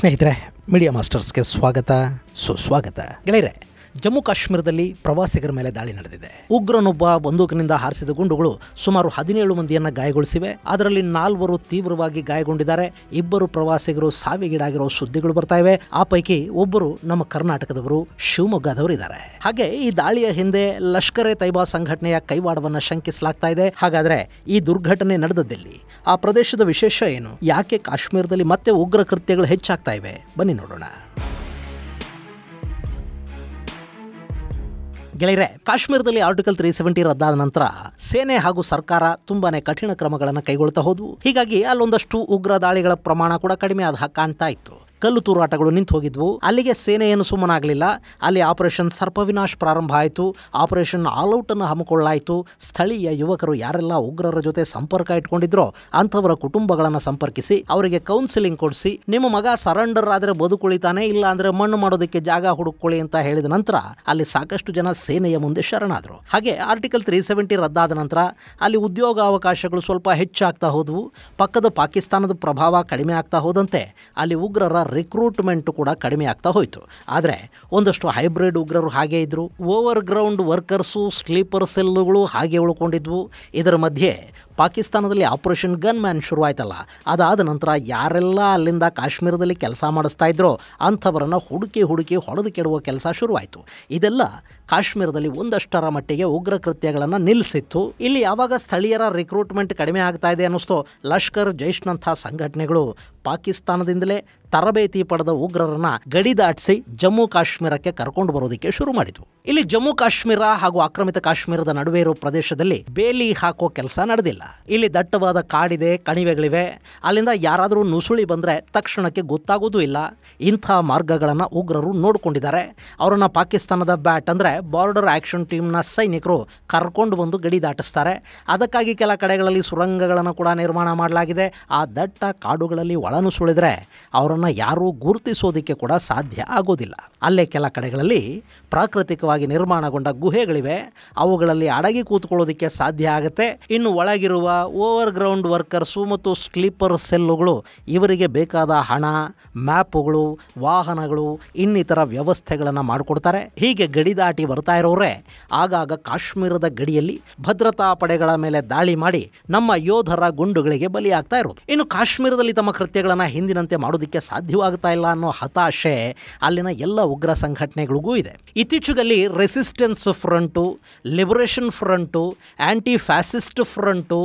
ಸ್ನೇಹಿತರೆ, ಮೀಡಿಯಾ ಮಾಸ್ಟರ್ಸ್ಗೆ ಸ್ವಾಗತ ಸುಸ್ವಾಗತ. ಗೆಳೆಯರೆ, ಜಮ್ಮು ಕಾಶ್ಮೀರದಲ್ಲಿ ಪ್ರವಾಸಿಗರ ಮೇಲೆ ದಾಳಿ ನಡೆದಿದೆ. ಉಗ್ರನೊಬ್ಬ ಬಂದೂಕಿನಿಂದ ಹಾರಿಸಿದ ಗುಂಡುಗಳು ಸುಮಾರು 17 ಮಂದಿಯನ್ನು ಗಾಯಗೊಳಿಸಿವೆ. ಅದರಲ್ಲಿ 4 ತೀವ್ರವಾಗಿ ಗಾಯಗೊಂಡಿದ್ದಾರೆ. 2 ಪ್ರವಾಸಿಗರು ಸಾವಿಗೀಡಾಗಿರೋ ಸುದ್ದಿಗಳು ಬರ್ತಾ ಇವೆ. ಆ ಪೈಕಿ ಒಬ್ಬರು ನಮ್ಮ ಕರ್ನಾಟಕದವರು, ಶಿವಮೊಗ್ಗದವರು ಇದ್ದಾರೆ. ಹಾಗೆ ಈ ದಾಳಿಯ ಹಿಂದೆ ಲಷ್ಕರ್ ಎ ತೈಬಾ ಸಂಘಟನೆಯ ಕೈವಾಡವನ್ನು ಶಂಕಿಸಲಾಗ್ತಾ ಇದೆ. ಹಾಗಾದ್ರೆ ಈ ದುರ್ಘಟನೆ ನಡೆದದ್ದಲ್ಲಿ ಆ ಪ್ರದೇಶದ ವಿಶೇಷ ಏನು? ಯಾಕೆ ಕಾಶ್ಮೀರದಲ್ಲಿ ಮತ್ತೆ ಉಗ್ರ ಕೃತ್ಯಗಳು ಹೆಚ್ಚಾಗ್ತಾ ಇವೆ? ಬನ್ನಿ ನೋಡೋಣ. ಗೆಳೆಯರೆ, ಕಾಶ್ಮೀರದಲ್ಲಿ ಆರ್ಟಿಕಲ್ 370 ರದ್ದಾದ ನಂತರ ಸೇನೆ ಹಾಗೂ ಸರ್ಕಾರ ತುಂಬಾನೇ ಕಠಿಣ ಕ್ರಮಗಳನ್ನು ಕೈಗೊಳ್ತಾ ಹೋದ್ವು. ಹೀಗಾಗಿ ಅಲ್ಲೊಂದಷ್ಟು ಉಗ್ರ ದಾಳಿಗಳ ಪ್ರಮಾಣ ಕೂಡ ಕಡಿಮೆ ಆದ ಹಾಗೆ ಕಾಣ್ತಾ ಇತ್ತು. ಕಲ್ಲು ತೂರಾಟಗಳು ನಿಂತು ಹೋಗಿದ್ವು. ಅಲ್ಲಿಗೆ ಸೇನೆ ಏನು ಸುಮ್ಮನಾಗಲಿಲ್ಲ. ಅಲ್ಲಿ ಆಪರೇಷನ್ ಸರ್ಪವಿನಾಶ್ ಪ್ರಾರಂಭ ಆಯಿತು. ಆಪರೇಷನ್ ಆಲ್ಔಟ್ ಅನ್ನು ಹಮ್ಮಿಕೊಳ್ಳಾಯಿತು. ಸ್ಥಳೀಯ ಯುವಕರು ಯಾರೆಲ್ಲ ಉಗ್ರರ ಜೊತೆ ಸಂಪರ್ಕ ಇಟ್ಕೊಂಡಿದ್ರೋ ಅಂಥವರ ಕುಟುಂಬಗಳನ್ನು ಸಂಪರ್ಕಿಸಿ ಅವರಿಗೆ ಕೌನ್ಸಿಲಿಂಗ್ ಕೊಡಿಸಿ, ನಿಮ್ಮ ಮಗ ಸರೆಂಡರ್ ಆದರೆ ಬದುಕುಳಿತಾನೆ, ಇಲ್ಲ ಅಂದರೆ ಮಣ್ಣು ಮಾಡೋದಕ್ಕೆ ಜಾಗ ಹುಡುಕೊಳ್ಳಿ ಅಂತ ಹೇಳಿದ ನಂತರ ಅಲ್ಲಿ ಸಾಕಷ್ಟು ಜನ ಸೇನೆಯ ಮುಂದೆ ಶರಣಾದರು. ಹಾಗೆ ಆರ್ಟಿಕಲ್ 370 ರದ್ದಾದ ನಂತರ ಅಲ್ಲಿ ಉದ್ಯೋಗಾವಕಾಶಗಳು ಸ್ವಲ್ಪ ಹೆಚ್ಚಾಗ್ತಾ ಹೋದವು. ಪಕ್ಕದ ಪಾಕಿಸ್ತಾನದ ಪ್ರಭಾವ ಕಡಿಮೆ ಆಗ್ತಾ ಹೋದಂತೆ ಅಲ್ಲಿ ಉಗ್ರರ ರಿಕ್ರೂಟ್ಮೆಂಟ್ ಕೂಡ ಕಡಿಮೆ ಆಗ್ತಾ ಹೋಯಿತು. ಆದರೆ ಒಂದಷ್ಟು ಹೈಬ್ರಿಡ್ ಉಗ್ರರು ಹಾಗೆ ಇದ್ದರು. ಓವರ್ ಗ್ರೌಂಡ್ ವರ್ಕರ್ಸು, ಸ್ಲೀಪರ್ ಸೆಲ್ಲುಗಳು ಹಾಗೆ ಉಳ್ಕೊಂಡಿದ್ವು. ಇದರ ಮಧ್ಯೆ ಪಾಕಿಸ್ತಾನದಲ್ಲಿ ಆಪರೇಷನ್ ಗನ್ ಮ್ಯಾನ್ ಶುರುವಾಯ್ತಲ್ಲ, ಅದಾದ ನಂತರ ಯಾರೆಲ್ಲ ಅಲ್ಲಿಂದ ಕಾಶ್ಮೀರದಲ್ಲಿ ಕೆಲಸ ಮಾಡಿಸ್ತಾ ಇದ್ರೋ ಅಂಥವರನ್ನು ಹುಡುಕಿ ಹೊಡೆದು ಕೆಡುವ ಕೆಲಸ ಶುರುವಾಯಿತು. ಇದೆಲ್ಲ ಕಾಶ್ಮೀರದಲ್ಲಿ ಒಂದಷ್ಟರ ಮಟ್ಟಿಗೆ ಉಗ್ರ ಕೃತ್ಯಗಳನ್ನು ನಿಲ್ಲಿಸಿತ್ತು. ಇಲ್ಲಿ ಯಾವಾಗ ಸ್ಥಳೀಯರ ರಿಕ್ರೂಟ್ಮೆಂಟ್ ಕಡಿಮೆ ಆಗ್ತಾ ಇದೆ ಅನ್ನಿಸ್ತೋ, ಲಷ್ಕರ್ ಜೈಷ್ನಂಥ ಸಂಘಟನೆಗಳು ಪಾಕಿಸ್ತಾನದಿಂದಲೇ ತರಬೇತಿ ಪಡೆದ ಉಗ್ರರನ್ನ ಗಡಿ ದಾಟಿಸಿ ಜಮ್ಮು ಕಾಶ್ಮೀರಕ್ಕೆ ಕರ್ಕೊಂಡು ಬರೋದಕ್ಕೆ ಶುರು ಮಾಡಿದ್ವು. ಇಲ್ಲಿ ಜಮ್ಮು ಕಾಶ್ಮೀರ ಹಾಗೂ ಆಕ್ರಮಿತ ಕಾಶ್ಮೀರದ ನಡುವೆ ಇರೋ ಪ್ರದೇಶದಲ್ಲಿ ಬೇಲಿ ಹಾಕೋ ಕೆಲಸ ನಡೆದಿಲ್ಲ. ಇಲ್ಲಿ ದಟ್ಟವಾದ ಕಾಡಿದೆ, ಕಣಿವೆಗಳಿವೆ. ಅಲ್ಲಿಂದ ಯಾರಾದರೂ ನುಸುಳಿ ಬಂದರೆ ತಕ್ಷಣಕ್ಕೆ ಗೊತ್ತಾಗೋದೂ ಇಲ್ಲ. ಇಂಥ ಮಾರ್ಗಗಳನ್ನು ಉಗ್ರರು ನೋಡಿಕೊಂಡಿದ್ದಾರೆ. ಅವರನ್ನು ಪಾಕಿಸ್ತಾನದ ಬ್ಯಾಟ್ ಅಂದರೆ ಬಾರ್ಡರ್ ಆಕ್ಷನ್ ಟೀಮ್ನ ಸೈನಿಕರು ಕರ್ಕೊಂಡು ಬಂದು ಗಡಿ ದಾಟಿಸ್ತಾರೆ. ಅದಕ್ಕಾಗಿ ಕೆಲ ಕಡೆಗಳಲ್ಲಿ ಸುರಂಗಗಳನ್ನು ಕೂಡ ನಿರ್ಮಾಣ ಮಾಡಲಾಗಿದೆ. ಆ ದಟ್ಟ ಕಾಡುಗಳಲ್ಲಿ ಒಳನುಸುಳಿದ್ರೆ ಅವರನ್ನು ಯಾರೂ ಗುರುತಿಸೋದಕ್ಕೆ ಕೂಡ ಸಾಧ್ಯ ಆಗೋದಿಲ್ಲ. ಅಲ್ಲೇ ಕೆಲ ಕಡೆಗಳಲ್ಲಿ ಪ್ರಾಕೃತಿಕವಾಗಿ ನಿರ್ಮಾಣಗೊಂಡ ಗುಹೆಗಳಿವೆ. ಅವುಗಳಲ್ಲಿ ಅಡಗಿ ಕೂತ್ಕೊಳ್ಳೋದಕ್ಕೆ ಸಾಧ್ಯ ಆಗುತ್ತೆ. ಇನ್ನು ಒಳಗಿರುವ ಓವರ್ ಗ್ರೌಂಡ್ ವರ್ಕರ್ಸು ಮತ್ತು ಸ್ಲೀಪರ್ ಸೆಲ್ಲುಗಳು ಇವರಿಗೆ ಬೇಕಾದ ಹಣ, ಮ್ಯಾಪುಗಳು, ವಾಹನಗಳು, ಇನ್ನಿತರ ವ್ಯವಸ್ಥೆಗಳನ್ನು ಮಾಡಿಕೊಡ್ತಾರೆ. ಹೀಗೆ ಗಡಿ ದಾಟಿ ಬರ್ತಾ ಇರೋರೇ ಆಗಾಗ ಕಾಶ್ಮೀರದ ಗಡಿಯಲ್ಲಿ ಭದ್ರತಾ ಪಡೆಗಳ ಮೇಲೆ ದಾಳಿ ಮಾಡಿ ನಮ್ಮ ಯೋಧರ ಗುಂಡುಗಳಿಗೆ ಬಲಿಯಾಗ್ತಾ ಇರೋದು. ಇನ್ನು ಕಾಶ್ಮೀರದಲ್ಲಿ ತಮ್ಮ ಕೃತ್ಯಗಳನ್ನು ಹಿಂದಿನಂತೆ ಮಾಡೋದಕ್ಕೆ ಸಾಧ್ಯವಾಗ್ತಾ ಇಲ್ಲ ಅನ್ನೋ ಹತಾಶೆ ಅಲ್ಲಿನ ಎಲ್ಲ ಉಗ್ರ ಸಂಘಟನೆಗಳಿಗೂ ಇದೆ. ಇತ್ತೀಚೆಗಲ್ಲಿ resistance front, liberation front, anti fascist front,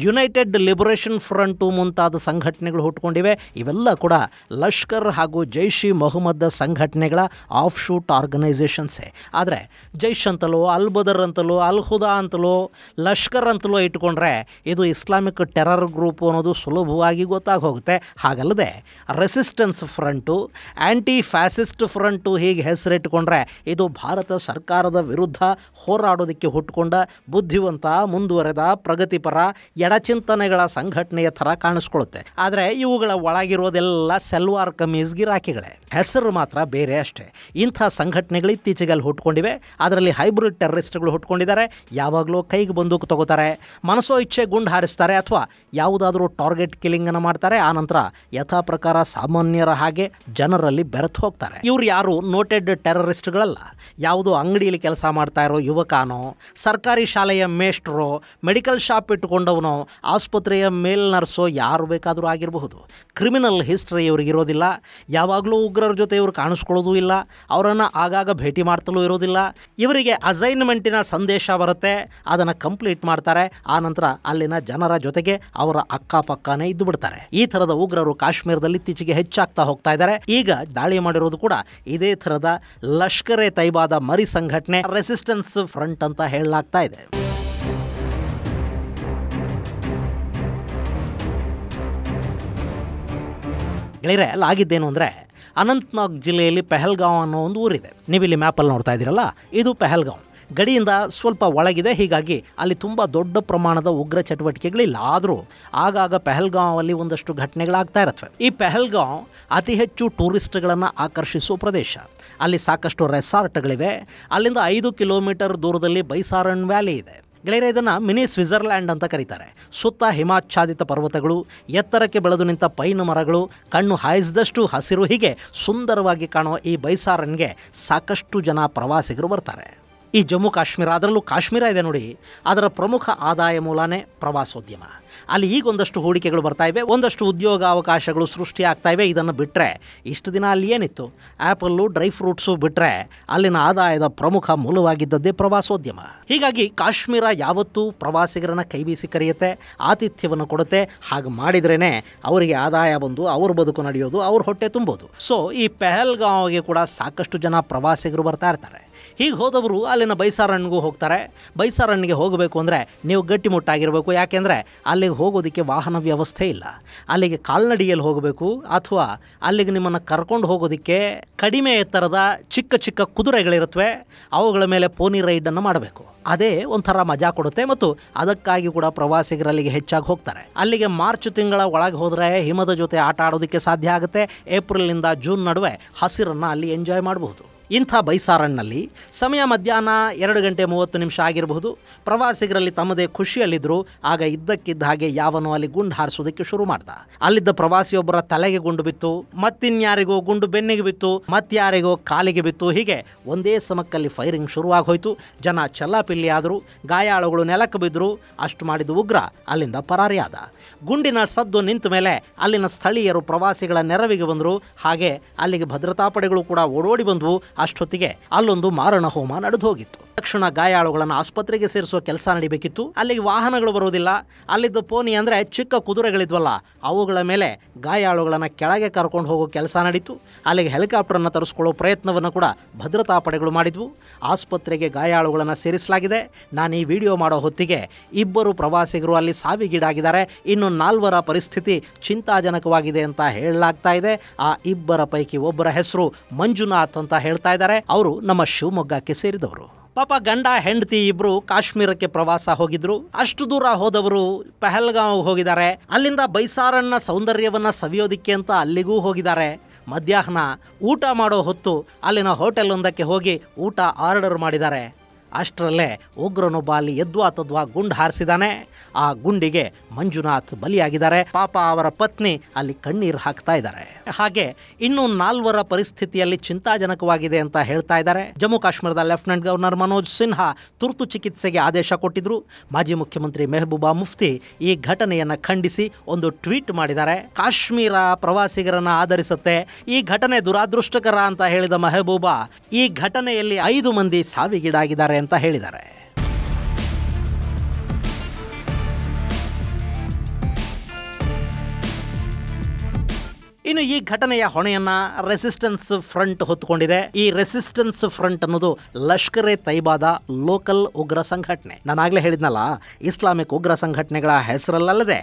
united liberation front ಮುಂತಾದ ಸಂಘಟನೆಗಳು ಹುಟ್ಟುಕೊಂಡಿವೆ. ಇವೆಲ್ಲ ಕೂಡ ಲಷ್ಕರ್ ಹಾಗೂ ಜೈಷ್ ಇ ಮೊಹಮ್ಮದ್ ಸಂಘಟನೆಗಳ ಆಫ್ ಶೂಟ್ ಆರ್ಗನೈಸೇಷನ್ಸೇ. ಆದರೆ ಜೈಷ್ ಅಂತಲೋ, ಅಲ್ ಬದರ್ ಅಂತಲೋ, ಅಲ್ ಹುದಾ ಅಂತಲೋ, ಲಷ್ಕರ್ ಅಂತಲೋ ಇಟ್ಕೊಂಡ್ರೆ ಇದು ಇಸ್ಲಾಮಿಕ್ ಟೆರರ್ ಗ್ರೂಪ್ ಅನ್ನೋದು ಸುಲಭವಾಗಿ ಗೊತ್ತಾಗಿ ಹೋಗುತ್ತೆ. ಹಾಗಲ್ಲದೆ ರೆಸಿಸ್ಟೆನ್ಸ್ ಫ್ರಂಟು, ಆ್ಯಂಟಿ ಫ್ಯಾಸಿಸ್ಟ್ ಫ್ರಂಟು ಹೀಗೆ ಹೆಸರಿಟ್ಟುಕೊಂಡ್ರೆ ಇದು ಭಾರತ ಸರ್ಕಾರದ ವಿರುದ್ಧ ಹೋರಾಡೋದಕ್ಕೆ ಹುಟ್ಟುಕೊಂಡ ಬುದ್ಧಿವಂತ, ಮುಂದುವರೆದ, ಪ್ರಗತಿಪರ ಎಡಚಿಂತನೆಗಳ ಸಂಘಟನೆಯ ಥರ ಕಾಣಿಸ್ಕೊಳ್ಳುತ್ತೆ. ಆದರೆ ಇವುಗಳ ಒಳಗಿರೋದೆಲ್ಲ ಸೆಲ್ವಾರ್ ಕಮೀಸ್ ಗಿರಾಕಿಗಳೇ, ಹೆಸರು ಮಾತ್ರ ಬೇರೆ ಅಷ್ಟೇ. ಇಂಥ ಸಂಘಟನೆಗಳು ಇತ್ತೀಚೆಗೆ ಅಲ್ಲಿ ಹುಟ್ಕೊಂಡಿವೆ. ಅದರಲ್ಲಿ ಹೈಬ್ರಿಡ್ ಟೆರರಿಸ್ಟ್ಗಳು ಹುಟ್ಕೊಂಡಿದ್ದಾರೆ. ಯಾವಾಗಲೂ ಕೈಗೆ ಬಂದೂಕು ತಗೋತಾರೆ, ಮನಸೋ ಇಚ್ಛೆ ಗುಂಡು ಹಾರಿಸ್ತಾರೆ, ಅಥವಾ ಯಾವುದಾದ್ರೂ ಟಾರ್ಗೆಟ್ ಕಿಲ್ಲಿಂಗನ್ನು ಮಾಡ್ತಾರೆ. ಆನಂತರ ಯಥಾ ಪ್ರಕಾರ ಸಾಮಾನ್ಯರ ಹಾಗೆ ಜನರಲ್ಲಿ ಬೆರೆತು ಹೋಗ್ತಾರೆ. ಇವ್ರು ಯಾರು ನೋಟೆಡ್ ಟೆರರಿಸ್ಟ್ಗಳಲ್ಲ. ಯಾವುದೋ ಅಂಗಡಿಯಲ್ಲಿ ಕೆಲಸ ಮಾಡ್ತಾ ಇರೋ ಯುವಕನೋ, ಸರ್ಕಾರಿ ಶಾಲೆಯ ಮೇಷ್ಟ್ರೋ, ಮೆಡಿಕಲ್ ಶಾಪ್ ಇಟ್ಟುಕೊಂಡವನೋ, ಆಸ್ಪತ್ರೆಯ ಮೇಲ್ ನರ್ಸೋ ಯಾರು ಬೇಕಾದರೂ ಆಗಿರಬಹುದು. ಕ್ರಿಮಿನಲ್ ಹಿಸ್ಟ್ರಿ ಇವ್ರಿಗಿರೋದಿಲ್ಲ. ಯಾವಾಗಲೂ ಉಗ್ರರ ಜೊತೆ ಇವರು ಕಾಣಿಸ್ಕೊಳ್ಳೋದು ಇಲ್ಲ. ಅವರನ್ನು ಆಗಾಗ ಭೇಟಿ ಮಾಡ್ತಲೂ ಇರೋದಿಲ್ಲ. ಇವರಿಗೆ ಅಸೈನ್ಮೆಂಟಿನ ಸಂದೇಶ ಬರುತ್ತೆ, ಅದನ್ನು ಕಂಪ್ಲೀಟ್ ಮಾಡ್ತಾರೆ. ಆನಂತರ ಅಲ್ಲಿನ ಜನರ ಜೊತೆಗೆ ಅವರ ಅಕ್ಕಪಕ್ಕನೇ ಇದ್ದು ಬಿಡ್ತಾರೆ. ಈ ಥರದ ಉಗ್ರರು ಕಾಶ್ಮೀರದಲ್ಲಿ ಇತ್ತೀಚೆಗೆ ಹೆಚ್ಚಾಗ್ತಾ ಹೋಗ್ತಾ ಇದ್ದಾರೆ. ಈಗ ದಾಳಿ ಮಾಡಿರೋದು ಕೂಡ ಇದೇ ಥರದ ಲಷ್ಕರ್ ಎ ತೈಬಾದ ಮರಿ ಸಂಘಟನೆ, ರೆಸಿಸ್ಟೆನ್ಸ್ ಫ್ರಂಟ್ ಅಂತ ಹೇಳಲಾಗ್ತಾ ಇದೆ. ಗೆಳೆಯರೆ, ಅಲ್ಲಾಗಿದ್ದೇನು ಅಂದರೆ ಅನಂತ್ನಾಗ್ ಜಿಲ್ಲೆಯಲ್ಲಿ ಪೆಹಲ್ಗಾಂವ್ ಅನ್ನೋ ಒಂದು ಊರಿದೆ. ನೀವಿಲ್ಲಿ ಮ್ಯಾಪಲ್ಲಿ ನೋಡ್ತಾ ಇದ್ದೀರಲ್ಲ, ಇದು ಪೆಹಲ್ಗಾಂವ್. ಗಡಿಯಿಂದ ಸ್ವಲ್ಪ ಒಳಗಿದೆ. ಹೀಗಾಗಿ ಅಲ್ಲಿ ತುಂಬ ದೊಡ್ಡ ಪ್ರಮಾಣದ ಉಗ್ರ ಚಟುವಟಿಕೆಗಳಿಲ್ಲ. ಆದರೂ ಆಗಾಗ ಪೆಹಲ್ಗಾಂವಲ್ಲಿ ಒಂದಷ್ಟು ಘಟನೆಗಳಾಗ್ತಾ ಇರುತ್ತವೆ. ಈ ಪೆಹಲ್ಗಾಂವ್ ಅತಿ ಹೆಚ್ಚು ಟೂರಿಸ್ಟ್ಗಳನ್ನು ಆಕರ್ಷಿಸುವ ಪ್ರದೇಶ. ಅಲ್ಲಿ ಸಾಕಷ್ಟು ರೆಸಾರ್ಟ್ಗಳಿವೆ. ಅಲ್ಲಿಂದ 5 ಕಿಲೋಮೀಟರ್ ದೂರದಲ್ಲಿ ಬೈಸಾರಣ್ ವ್ಯಾಲಿ ಇದೆ. ಗೆಳೆಯರೆ, ಇದನ್ನು ಮಿನಿ ಸ್ವಿಟ್ಜರ್ಲ್ಯಾಂಡ್ ಅಂತ ಕರೀತಾರೆ. ಸುತ್ತ ಹಿಮಾಚ್ಛಾದಿತ ಪರ್ವತಗಳು, ಎತ್ತರಕ್ಕೆ ಬೆಳೆದು ನಿಂತ ಪೈನು ಮರಗಳು, ಕಣ್ಣು ಹಾಯಿಸಿದಷ್ಟು ಹಸಿರು, ಹೀಗೆ ಸುಂದರವಾಗಿ ಕಾಣುವ ಈ ಬೈಸಾರನ್ಗೆ ಸಾಕಷ್ಟು ಜನ ಪ್ರವಾಸಿಗರು ಬರ್ತಾರೆ. ಈ ಜಮ್ಮು ಕಾಶ್ಮೀರ, ಅದರಲ್ಲೂ ಕಾಶ್ಮೀರ ಇದೆ ನೋಡಿ, ಅದರ ಪ್ರಮುಖ ಆದಾಯ ಮೂಲನೇ ಪ್ರವಾಸೋದ್ಯಮ. ಅಲ್ಲಿ ಈಗ ಒಂದಷ್ಟು ಹೂಡಿಕೆಗಳು ಬರ್ತಾ ಇವೆ, ಒಂದಷ್ಟು ಉದ್ಯೋಗಾವಕಾಶಗಳು ಸೃಷ್ಟಿಯಾಗ್ತಾ ಇವೆ. ಇದನ್ನು ಬಿಟ್ಟರೆ ಇಷ್ಟು ದಿನ ಅಲ್ಲಿ ಏನಿತ್ತು, ಆ್ಯಪಲ್ಲು, ಡ್ರೈ ಫ್ರೂಟ್ಸು ಬಿಟ್ಟರೆ ಅಲ್ಲಿನ ಆದಾಯದ ಪ್ರಮುಖ ಮೂಲವಾಗಿದ್ದದ್ದೇ ಪ್ರವಾಸೋದ್ಯಮ. ಹೀಗಾಗಿ ಕಾಶ್ಮೀರ ಯಾವತ್ತೂ ಪ್ರವಾಸಿಗರನ್ನು ಕೈಬೀಸಿ ಕರೆಯುತ್ತೆ, ಆತಿಥ್ಯವನ್ನು ಕೊಡುತ್ತೆ. ಹಾಗೆ ಮಾಡಿದ್ರೇ ಅವರಿಗೆ ಆದಾಯ ಬಂದು ಅವ್ರ ಬದುಕು ನಡೆಯೋದು, ಅವ್ರ ಹೊಟ್ಟೆ ತುಂಬೋದು. ಸೊ ಈ ಪೆಹಲ್ಗಾಂವ್ಗೆ ಕೂಡ ಸಾಕಷ್ಟು ಜನ ಪ್ರವಾಸಿಗರು ಬರ್ತಾ ಇರ್ತಾರೆ. ಹೀಗೆ ಹೋದವರು ಅಲ್ಲಿನ ಬೈಸಾರಣ್ಗೂ ಹೋಗ್ತಾರೆ. ಬೈಸಾರಣ್ಣಿಗೆ ಹೋಗಬೇಕು ಅಂದರೆ ನೀವು ಗಟ್ಟಿಮುಟ್ಟಾಗಿರಬೇಕು. ಯಾಕೆಂದರೆ ಅಲ್ಲಿಗೆ ಹೋಗೋದಕ್ಕೆ ವಾಹನ ವ್ಯವಸ್ಥೆ ಇಲ್ಲ. ಅಲ್ಲಿಗೆ ಕಾಲ್ನಡಿಗೆಯಲ್ಲಿ ಹೋಗಬೇಕು, ಅಥವಾ ಅಲ್ಲಿಗೆ ನಿಮ್ಮನ್ನು ಕರ್ಕೊಂಡು ಹೋಗೋದಕ್ಕೆ ಕಡಿಮೆ ಎತ್ತರದ ಚಿಕ್ಕ ಚಿಕ್ಕ ಕುದುರೆಗಳಿರುತ್ತವೆ, ಅವುಗಳ ಮೇಲೆ ಪೋನಿ ರೈಡನ್ನು ಮಾಡಬೇಕು. ಅದೇ ಒಂಥರ ಮಜಾ ಕೊಡುತ್ತೆ, ಮತ್ತು ಅದಕ್ಕಾಗಿ ಕೂಡ ಪ್ರವಾಸಿಗರು ಅಲ್ಲಿಗೆ ಹೆಚ್ಚಾಗಿ ಹೋಗ್ತಾರೆ. ಅಲ್ಲಿಗೆ ಮಾರ್ಚ್ ತಿಂಗಳ ಒಳಗೆ ಹೋದರೆ ಹಿಮದ ಜೊತೆ ಆಟ ಆಡೋದಕ್ಕೆ ಸಾಧ್ಯ ಆಗುತ್ತೆ. ಏಪ್ರಿಲ್ನಿಂದ ಜೂನ್ ನಡುವೆ ಹಸಿರನ್ನು ಅಲ್ಲಿ ಎಂಜಾಯ್ ಮಾಡಬಹುದು. ಇಂಥ ಬೈಸಾರಣ್ನಲ್ಲಿ ಸಮಯ ಮಧ್ಯಾಹ್ನ 2:30 ಆಗಿರಬಹುದು. ಪ್ರವಾಸಿಗರಲ್ಲಿ ತಮ್ಮದೇ ಖುಷಿಯಲ್ಲಿದ್ದರು. ಆಗ ಇದ್ದಕ್ಕಿದ್ದ ಹಾಗೆ ಯಾವನೋ ಅಲ್ಲಿ ಗುಂಡು ಹಾರಿಸೋದಕ್ಕೆ ಶುರು ಮಾಡ್ದ. ಅಲ್ಲಿದ್ದ ಪ್ರವಾಸಿಯೊಬ್ಬರ ತಲೆಗೆ ಗುಂಡು ಬಿತ್ತು, ಮತ್ತಿನ್ಯಾರಿಗೋ ಗುಂಡು ಬೆನ್ನಿಗೆ ಬಿತ್ತು, ಮತ್ತಾರಿಗೋ ಕಾಲಿಗೆ ಬಿತ್ತು. ಹೀಗೆ ಒಂದೇ ಸಮಕ್ಕಲ್ಲಿ ಫೈರಿಂಗ್ ಶುರುವಾಗೋಯ್ತು. ಜನ ಚಲ್ಲಾಪಿಲ್ಲಿ ಆದರು, ಗಾಯಾಳುಗಳು ನೆಲಕ್ಕೆ ಬಿದ್ದರು. ಅಷ್ಟು ಮಾಡಿದ ಉಗ್ರ ಅಲ್ಲಿಂದ ಪರಾರಿಯಾದ. ಗುಂಡಿನ ಸದ್ದು ನಿಂತ ಮೇಲೆ ಅಲ್ಲಿನ ಸ್ಥಳೀಯರು ಪ್ರವಾಸಿಗಳ ನೆರವಿಗೆ ಬಂದರು. ಹಾಗೆ ಅಲ್ಲಿಗೆ ಭದ್ರತಾ ಪಡೆಗಳು ಕೂಡ ಓಡೋಡಿ ಬಂದವು. ಅಷ್ಟೊತ್ತಿಗೆ ಅಲ್ಲೊಂದು ಮಾರಣ ಹೋಮ ನಡೆದು ಹೋಗಿತ್ತು. ತಕ್ಷಣ ಗಾಯಾಳುಗಳನ್ನು ಆಸ್ಪತ್ರೆಗೆ ಸೇರಿಸುವ ಕೆಲಸ ನಡಿಬೇಕಿತ್ತು. ಅಲ್ಲಿಗೆ ವಾಹನಗಳು ಬರೋದಿಲ್ಲ. ಅಲ್ಲಿದ್ದ ಪೋನಿ ಅಂದರೆ ಚಿಕ್ಕ ಕುದುರೆಗಳಿದ್ವಲ್ಲ, ಅವುಗಳ ಮೇಲೆ ಗಾಯಾಳುಗಳನ್ನು ಕೆಳಗೆ ಕರ್ಕೊಂಡು ಹೋಗೋ ಕೆಲಸ ನಡೀತು. ಅಲ್ಲಿಗೆ ಹೆಲಿಕಾಪ್ಟರನ್ನು ತರಿಸ್ಕೊಳ್ಳೋ ಪ್ರಯತ್ನವನ್ನು ಕೂಡ ಭದ್ರತಾ ಪಡೆಗಳು ಮಾಡಿದ್ವು. ಆಸ್ಪತ್ರೆಗೆ ಗಾಯಾಳುಗಳನ್ನು ಸೇರಿಸಲಾಗಿದೆ. ನಾನು ಈ ವಿಡಿಯೋ ಮಾಡೋ ಹೊತ್ತಿಗೆ 2 ಪ್ರವಾಸಿಗರು ಅಲ್ಲಿ ಸಾವಿಗೀಡಾಗಿದ್ದಾರೆ. ಇನ್ನು 4 ಪರಿಸ್ಥಿತಿ ಚಿಂತಾಜನಕವಾಗಿದೆ ಅಂತ ಹೇಳಲಾಗ್ತಾ ಇದೆ. ಆ 2 ಪೈಕಿ ಒಬ್ಬರ ಹೆಸರು ಮಂಜುನಾಥ್ ಅಂತ ಹೇಳ್ತಾ ಇದ್ದಾರೆ. ಅವರು ನಮ್ಮ ಶಿವಮೊಗ್ಗಕ್ಕೆ ಸೇರಿದವರು. ಪಾಪ ಗಂಡ ಹೆಂಡತಿ ಇಬ್ರು ಕಾಶ್ಮೀರಕ್ಕೆ ಪ್ರವಾಸ ಹೋಗಿದ್ರು. ಅಷ್ಟು ದೂರ ಹೋದವರು ಪೆಹಲ್ಗಾಂವ್ ಹೋಗಿದ್ದಾರೆ. ಅಲ್ಲಿಂದ ಬೈಸಾರಣ್ಣ ಸೌಂದರ್ಯವನ್ನ ಸವಿಯೋದಿಕ್ಕೆ ಅಂತ ಅಲ್ಲಿಗೂ ಹೋಗಿದ್ದಾರೆ. ಮಧ್ಯಾಹ್ನ ಊಟ ಮಾಡೋ ಹೊತ್ತು ಅಲ್ಲಿನ ಹೋಟೆಲ್ ಒಂದಕ್ಕೆ ಹೋಗಿ ಊಟ ಆರ್ಡರ್ ಮಾಡಿದ್ದಾರೆ. ಅಷ್ಟರಲ್ಲೇ ಉಗ್ರನೊಬ್ಬ ಅಲ್ಲಿ ಎದ್ವಾ ತದ್ವಾ ಗುಂಡು ಹಾರಿಸಿದಾನೆ. ಆ ಗುಂಡಿಗೆ ಮಂಜುನಾಥ್ ಬಲಿಯಾಗಿದ್ದಾರೆ. ಪಾಪ ಅವರ ಪತ್ನಿ ಅಲ್ಲಿ ಕಣ್ಣೀರು ಹಾಕ್ತಾ ಇದ್ದಾರೆ. ಹಾಗೆ ಇನ್ನು 4 ಪರಿಸ್ಥಿತಿಯಲ್ಲಿ ಚಿಂತಾಜನಕವಾಗಿದೆ ಅಂತ ಹೇಳ್ತಾ ಇದ್ದಾರೆ. ಜಮ್ಮು ಕಾಶ್ಮೀರದ ಲೆಫ್ಟಿನೆಂಟ್ ಗವರ್ನರ್ ಮನೋಜ್ ಸಿನ್ಹಾ ತುರ್ತು ಚಿಕಿತ್ಸೆಗೆ ಆದೇಶ ಕೊಟ್ಟಿದ್ರು. ಮಾಜಿ ಮುಖ್ಯಮಂತ್ರಿ ಮೆಹಬೂಬಾ ಮುಫ್ತಿ ಈ ಘಟನೆಯನ್ನು ಖಂಡಿಸಿ ಒಂದು ಟ್ವೀಟ್ ಮಾಡಿದ್ದಾರೆ. ಕಾಶ್ಮೀರ ಪ್ರವಾಸಿಗರನ್ನ ಆಧರಿಸುತ್ತೆ, ಈ ಘಟನೆ ದುರಾದೃಷ್ಟಕರ ಅಂತ ಹೇಳಿದ ಮೆಹಬೂಬಾ ಈ ಘಟನೆಯಲ್ಲಿ 5 ಮಂದಿ ಸಾವಿಗೀಡಾಗಿದ್ದಾರೆ ಅಂತ ಹೇಳಿದ್ದಾರೆ. ಇನ್ನು ಈ ಘಟನೆಯ ಹೊಣೆಯನ್ನ ರೆಸಿಸ್ಟೆನ್ಸ್ ಫ್ರಂಟ್ ಹೊತ್ತುಕೊಂಡಿದೆ. ಈ ರೆಸಿಸ್ಟೆನ್ಸ್ ಫ್ರಂಟ್ ಅನ್ನೋದು ಲಷ್ಕರ್ ಎ ತೈಬಾದ ಲೋಕಲ್ ಉಗ್ರ ಸಂಘಟನೆ. ನಾನಾಗಲೇ ಹೇಳಿದ್ನಲ್ಲ, ಇಸ್ಲಾಮಿಕ್ ಉಗ್ರ ಸಂಘಟನೆಗಳ ಹೆಸರಲ್ಲದೆ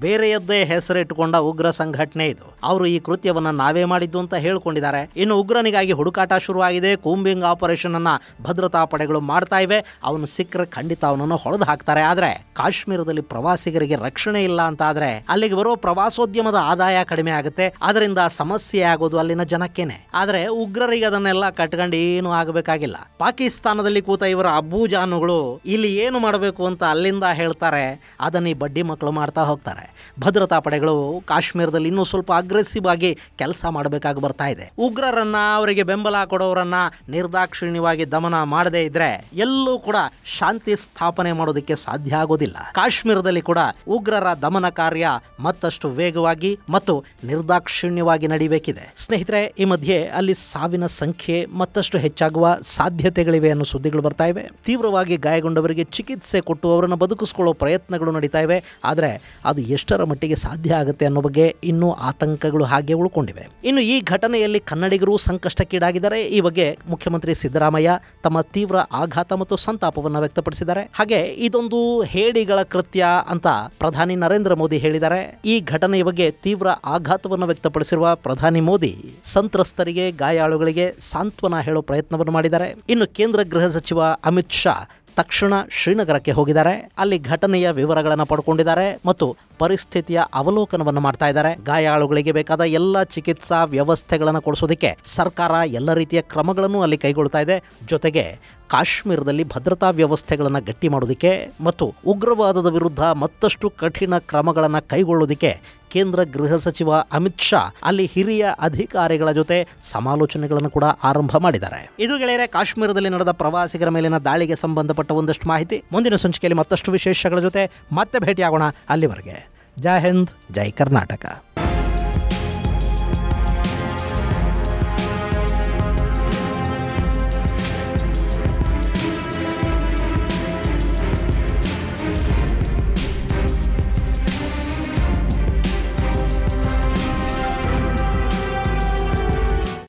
ಬೇರೆಯದ್ದೇ ಹೆಸರಿಟ್ಟುಕೊಂಡ ಉಗ್ರ ಸಂಘಟನೆ ಇದು. ಅವರು ಈ ಕೃತ್ಯವನ್ನ ನಾವೇ ಮಾಡಿದ್ದು ಅಂತ ಹೇಳ್ಕೊಂಡಿದ್ದಾರೆ. ಇನ್ನು ಉಗ್ರನಿಗಾಗಿ ಹುಡುಕಾಟ ಶುರುವಾಗಿದೆ. ಕೂಂಬಿಂಗ್ ಆಪರೇಷನ್ ಅನ್ನ ಭದ್ರತಾ ಪಡೆಗಳು ಮಾಡ್ತಾ ಇವೆ. ಅವನು ಸಿಕ್ಕರೆ ಖಂಡಿತ ಅವನನ್ನು ಹೊಡೆದು ಹಾಕ್ತಾರೆ. ಆದ್ರೆ ಕಾಶ್ಮೀರದಲ್ಲಿ ಪ್ರವಾಸಿಗರಿಗೆ ರಕ್ಷಣೆ ಇಲ್ಲ ಅಂತ ಆದ್ರೆ ಅಲ್ಲಿಗೆ ಬರೋ ಪ್ರವಾಸೋದ್ಯಮದ ಆದಾಯ ಕಡಿಮೆ ಆಗುತ್ತೆ. ಅದರಿಂದ ಸಮಸ್ಯೆ ಆಗೋದು ಅಲ್ಲಿನ ಜನಕ್ಕೇನೆ. ಆದ್ರೆ ಉಗ್ರರಿಗೆ ಅದನ್ನೆಲ್ಲ ಕಟ್ಕೊಂಡು ಏನು ಆಗಬೇಕಾಗಿಲ್ಲ. ಪಾಕಿಸ್ತಾನದಲ್ಲಿ ಕೂತ ಇವರ ಅಬ್ಬೂಜಾನುಗಳು ಇಲ್ಲಿ ಏನು ಮಾಡಬೇಕು ಅಂತ ಅಲ್ಲಿಂದ ಹೇಳ್ತಾರೆ. ಅದನ್ನ ಈ ಬಡ್ಡಿ ಮಕ್ಕಳು ಮಾಡ್ತಾ ಹೋಗ್ತಾರೆ. ಭದ್ರತಾ ಪಡೆಗಳು ಕಾಶ್ಮೀರದಲ್ಲಿ ಇನ್ನೂ ಸ್ವಲ್ಪ ಅಗ್ರೆಸಿವ್ ಆಗಿ ಕೆಲಸ ಮಾಡಬೇಕಾಗಿ ಬರ್ತಾ ಇದೆ. ಉಗ್ರರನ್ನ, ಅವರಿಗೆ ಬೆಂಬಲ ಕೊಡೋರನ್ನ ನಿರ್ದಾಕ್ಷಿಣ್ಯವಾಗಿ ದಮನ ಮಾಡದೇ ಇದ್ರೆ ಎಲ್ಲೂ ಕೂಡ ಶಾಂತಿ ಸ್ಥಾಪನೆ ಮಾಡೋದಕ್ಕೆ ಸಾಧ್ಯ ಆಗೋದಿಲ್ಲ. ಕಾಶ್ಮೀರದಲ್ಲಿ ಕೂಡ ಉಗ್ರರ ದಮನ ಕಾರ್ಯ ಮತ್ತಷ್ಟು ವೇಗವಾಗಿ ಮತ್ತು ನಿರ್ದಾಕ್ಷಿಣ್ಯವಾಗಿ ನಡೀಬೇಕಿದೆ. ಸ್ನೇಹಿತರೆ, ಈ ಮಧ್ಯೆ ಅಲ್ಲಿ ಸಾವಿನ ಸಂಖ್ಯೆ ಮತ್ತಷ್ಟು ಹೆಚ್ಚಾಗುವ ಸಾಧ್ಯತೆಗಳಿವೆ ಅನ್ನೋ ಸುದ್ದಿಗಳು ಬರ್ತಾ ಇವೆ. ತೀವ್ರವಾಗಿ ಗಾಯಗೊಂಡವರಿಗೆ ಚಿಕಿತ್ಸೆ ಕೊಟ್ಟು ಅವರನ್ನು ಬದುಕಿಸಿಕೊಳ್ಳೋ ಪ್ರಯತ್ನಗಳು ನಡೀತಾ ಇವೆ. ಆದರೆ ಅದು ಎಷ್ಟರ ಮಟ್ಟಿಗೆ ಸಾಧ್ಯ ಆಗುತ್ತೆ ಅನ್ನೋ ಬಗ್ಗೆ ಇನ್ನೂ ಆತಂಕಗಳು ಹಾಗೆ ಉಳ್ಕೊಂಡಿವೆ. ಇನ್ನು ಈ ಘಟನೆಯಲ್ಲಿ ಕನ್ನಡಿಗರು ಸಂಕಷ್ಟಕ್ಕೀಡಾಗಿದ್ದಾರೆ. ಈ ಬಗ್ಗೆ ಮುಖ್ಯಮಂತ್ರಿ ಸಿದ್ದರಾಮಯ್ಯ ತಮ್ಮ ತೀವ್ರ ಆಘಾತ ಮತ್ತು ಸಂತಾಪವನ್ನು ವ್ಯಕ್ತಪಡಿಸಿದ್ದಾರೆ. ಹಾಗೆ ಇದೊಂದು ಹೇಡಿಗಳ ಕೃತ್ಯ ಅಂತ ಪ್ರಧಾನಿ ನರೇಂದ್ರ ಮೋದಿ ಹೇಳಿದ್ದಾರೆ. ಈ ಘಟನೆಯ ಬಗ್ಗೆ ತೀವ್ರ ಆಘಾತವನ್ನು ವ್ಯಕ್ತಪಡಿಸಿರುವ ಪ್ರಧಾನಿ ಮೋದಿ ಸಂತ್ರಸ್ತರಿಗೆ, ಗಾಯಾಳುಗಳಿಗೆ ಸಾಂತ್ವನ ಹೇಳೋ ಪ್ರಯತ್ನವನ್ನು ಮಾಡಿದ್ದಾರೆ. ಇನ್ನು ಕೇಂದ್ರ ಗೃಹ ಸಚಿವ ಅಮಿತ್ ಶಾ ತಕ್ಷಣ ಶ್ರೀನಗರಕ್ಕೆ ಹೋಗಿದ್ದಾರೆ. ಅಲ್ಲಿ ಘಟನೆಯ ವಿವರಗಳನ್ನು ಪಡ್ಕೊಂಡಿದ್ದಾರೆ ಮತ್ತು ಪರಿಸ್ಥಿತಿಯ ಅವಲೋಕನವನ್ನು ಮಾಡ್ತಾ ಇದ್ದಾರೆ. ಗಾಯಾಳುಗಳಿಗೆ ಬೇಕಾದ ಎಲ್ಲ ಚಿಕಿತ್ಸಾ ವ್ಯವಸ್ಥೆಗಳನ್ನು ಕೊಡಿಸೋದಕ್ಕೆ ಸರ್ಕಾರ ಎಲ್ಲ ರೀತಿಯ ಕ್ರಮಗಳನ್ನು ಅಲ್ಲಿ ಕೈಗೊಳ್ತಾ ಇದೆ. ಜೊತೆಗೆ ಕಾಶ್ಮೀರದಲ್ಲಿ ಭದ್ರತಾ ವ್ಯವಸ್ಥೆಗಳನ್ನು ಗಟ್ಟಿ ಮಾಡೋದಕ್ಕೆ ಮತ್ತು ಉಗ್ರವಾದದ ವಿರುದ್ಧ ಮತ್ತಷ್ಟು ಕಠಿಣ ಕ್ರಮಗಳನ್ನು ಕೈಗೊಳ್ಳೋದಕ್ಕೆ ಕೇಂದ್ರ ಗೃಹ ಸಚಿವ ಅಮಿತ್ ಶಾ ಅಲ್ಲಿ ಹಿರಿಯ ಅಧಿಕಾರಿಗಳ ಜೊತೆ ಸಮಾಲೋಚನೆಗಳನ್ನು ಕೂಡ ಆರಂಭ ಮಾಡಿದ್ದಾರೆ. ಇದು ಗೆಳೆಯರೆ ಕಾಶ್ಮೀರದಲ್ಲಿ ನಡೆದ ಪ್ರವಾಸಿಗರ ಮೇಲಿನ ದಾಳಿಗೆ ಸಂಬಂಧಪಟ್ಟ ಒಂದಷ್ಟು ಮಾಹಿತಿ. ಮುಂದಿನ ಸಂಚಿಕೆಯಲ್ಲಿ ಮತ್ತಷ್ಟು ವಿಶೇಷಗಳ ಜೊತೆ ಮತ್ತೆ ಭೇಟಿಯಾಗೋಣ. ಅಲ್ಲಿವರೆಗೆ ಜೈ ಹಿಂದ್, ಜೈ ಕರ್ನಾಟಕ.